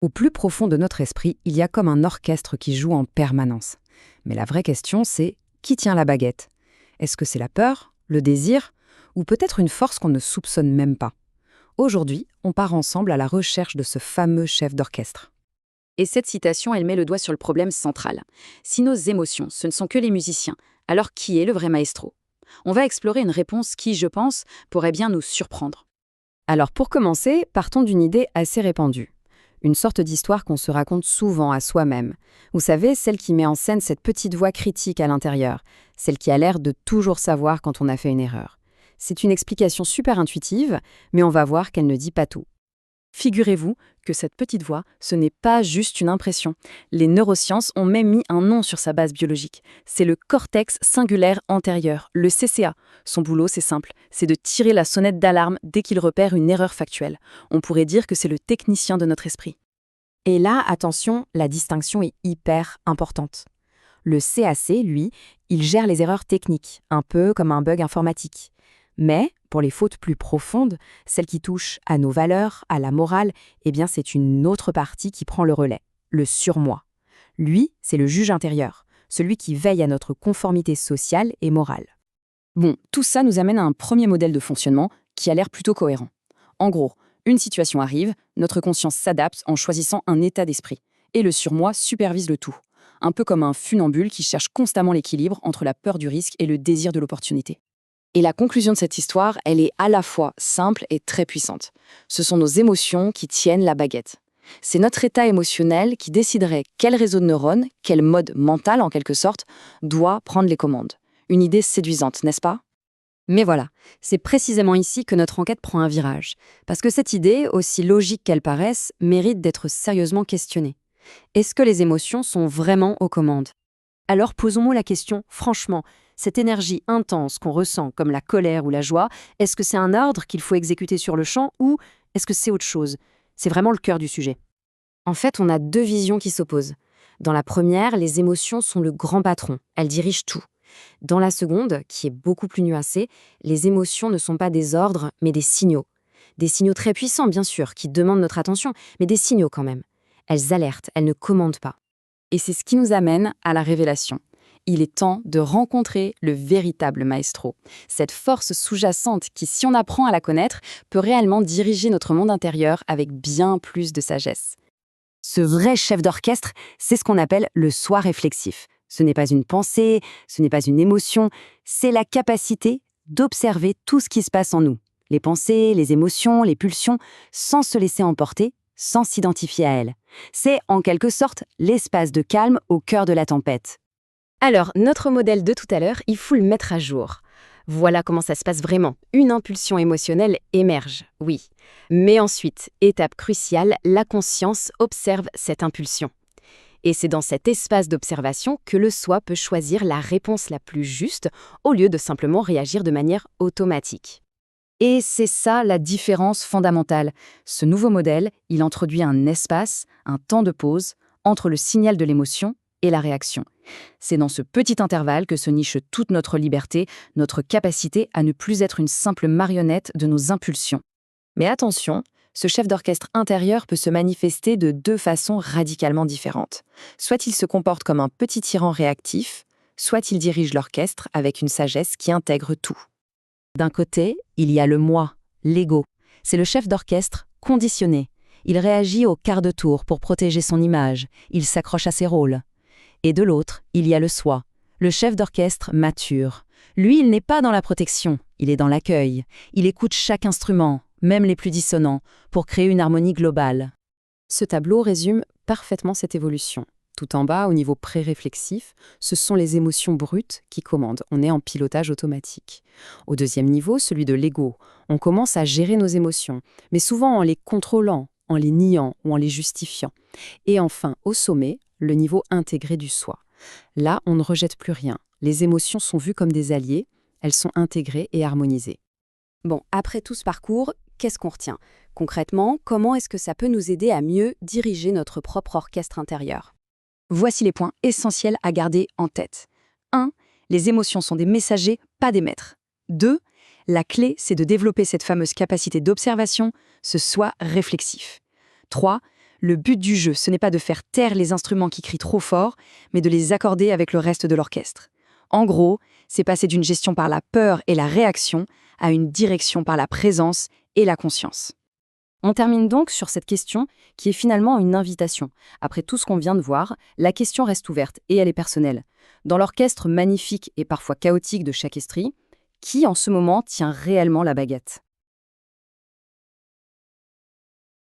Au plus profond de notre esprit, il y a comme un orchestre qui joue en permanence. Mais la vraie question, c'est qui tient la baguette? Est-ce que c'est la peur, le désir, ou peut-être une force qu'on ne soupçonne même pas? Aujourd'hui, on part ensemble à la recherche de ce fameux chef d'orchestre. Et cette citation, elle met le doigt sur le problème central. Si nos émotions, ce ne sont que les musiciens, alors qui est le vrai maestro? On va explorer une réponse qui, je pense, pourrait bien nous surprendre. Alors pour commencer, partons d'une idée assez répandue. Une sorte d'histoire qu'on se raconte souvent à soi-même. Vous savez, celle qui met en scène cette petite voix critique à l'intérieur, celle qui a l'air de toujours savoir quand on a fait une erreur. C'est une explication super intuitive, mais on va voir qu'elle ne dit pas tout. Figurez-vous que cette petite voix, ce n'est pas juste une impression. Les neurosciences ont même mis un nom sur sa base biologique. C'est le cortex singulaire antérieur, le CCA. Son boulot, c'est simple, c'est de tirer la sonnette d'alarme dès qu'il repère une erreur factuelle. On pourrait dire que c'est le technicien de notre esprit. Et là, attention, la distinction est hyper importante. Le CAC, lui, il gère les erreurs techniques, un peu comme un bug informatique. Mais, pour les fautes plus profondes, celles qui touchent à nos valeurs, à la morale, eh bien c'est une autre partie qui prend le relais, le surmoi. Lui, c'est le juge intérieur, celui qui veille à notre conformité sociale et morale. Bon, tout ça nous amène à un premier modèle de fonctionnement qui a l'air plutôt cohérent. En gros, une situation arrive, notre conscience s'adapte en choisissant un état d'esprit, et le surmoi supervise le tout. Un peu comme un funambule qui cherche constamment l'équilibre entre la peur du risque et le désir de l'opportunité. Et la conclusion de cette histoire, elle est à la fois simple et très puissante. Ce sont nos émotions qui tiennent la baguette. C'est notre état émotionnel qui déciderait quel réseau de neurones, quel mode mental en quelque sorte, doit prendre les commandes. Une idée séduisante, n'est-ce pas? Mais voilà, c'est précisément ici que notre enquête prend un virage. Parce que cette idée, aussi logique qu'elle paraisse, mérite d'être sérieusement questionnée. Est-ce que les émotions sont vraiment aux commandes? Alors posons-nous la question, franchement, cette énergie intense qu'on ressent comme la colère ou la joie, est-ce que c'est un ordre qu'il faut exécuter sur le champ ou est-ce que c'est autre chose? C'est vraiment le cœur du sujet. En fait, on a deux visions qui s'opposent. Dans la première, les émotions sont le grand patron, elles dirigent tout. Dans la seconde, qui est beaucoup plus nuancée, les émotions ne sont pas des ordres, mais des signaux. Des signaux très puissants, bien sûr, qui demandent notre attention, mais des signaux quand même. Elles alertent, elles ne commandent pas. Et c'est ce qui nous amène à la révélation. Il est temps de rencontrer le véritable maestro. Cette force sous-jacente qui, si on apprend à la connaître, peut réellement diriger notre monde intérieur avec bien plus de sagesse. Ce vrai chef d'orchestre, c'est ce qu'on appelle le soi réflexif. Ce n'est pas une pensée, ce n'est pas une émotion, c'est la capacité d'observer tout ce qui se passe en nous. Les pensées, les émotions, les pulsions, sans se laisser emporter, sans s'identifier à elles. C'est, en quelque sorte, l'espace de calme au cœur de la tempête. Alors, notre modèle de tout à l'heure, il faut le mettre à jour. Voilà comment ça se passe vraiment. Une impulsion émotionnelle émerge, oui. Mais ensuite, étape cruciale, la conscience observe cette impulsion. Et c'est dans cet espace d'observation que le soi peut choisir la réponse la plus juste au lieu de simplement réagir de manière automatique. Et c'est ça la différence fondamentale. Ce nouveau modèle, il introduit un espace, un temps de pause entre le signal de l'émotion et la réaction. C'est dans ce petit intervalle que se niche toute notre liberté, notre capacité à ne plus être une simple marionnette de nos impulsions. Mais attention, ce chef d'orchestre intérieur peut se manifester de deux façons radicalement différentes. Soit il se comporte comme un petit tyran réactif, soit il dirige l'orchestre avec une sagesse qui intègre tout. D'un côté, il y a le moi, l'ego. C'est le chef d'orchestre conditionné. Il réagit au quart de tour pour protéger son image. Il s'accroche à ses rôles. Et de l'autre, il y a le soi, le chef d'orchestre mature. Lui, il n'est pas dans la protection, il est dans l'accueil. Il écoute chaque instrument, même les plus dissonants, pour créer une harmonie globale. Ce tableau résume parfaitement cette évolution. Tout en bas, au niveau pré-réflexif, ce sont les émotions brutes qui commandent. On est en pilotage automatique. Au deuxième niveau, celui de l'ego, on commence à gérer nos émotions, mais souvent en les contrôlant, en les niant ou en les justifiant. Et enfin, au sommet, le niveau intégré du soi. Là, on ne rejette plus rien. Les émotions sont vues comme des alliés, elles sont intégrées et harmonisées. Bon, après tout ce parcours, qu'est-ce qu'on retient? Concrètement, comment est-ce que ça peut nous aider à mieux diriger notre propre orchestre intérieur? Voici les points essentiels à garder en tête. 1. Les émotions sont des messagers, pas des maîtres. 2. La clé, c'est de développer cette fameuse capacité d'observation, ce soi réflexif. 3. Le but du jeu, ce n'est pas de faire taire les instruments qui crient trop fort, mais de les accorder avec le reste de l'orchestre. En gros, c'est passer d'une gestion par la peur et la réaction à une direction par la présence et la conscience. On termine donc sur cette question qui est finalement une invitation. Après tout ce qu'on vient de voir, la question reste ouverte et elle est personnelle. Dans l'orchestre magnifique et parfois chaotique de chaque estrie, qui en ce moment tient réellement la baguette ?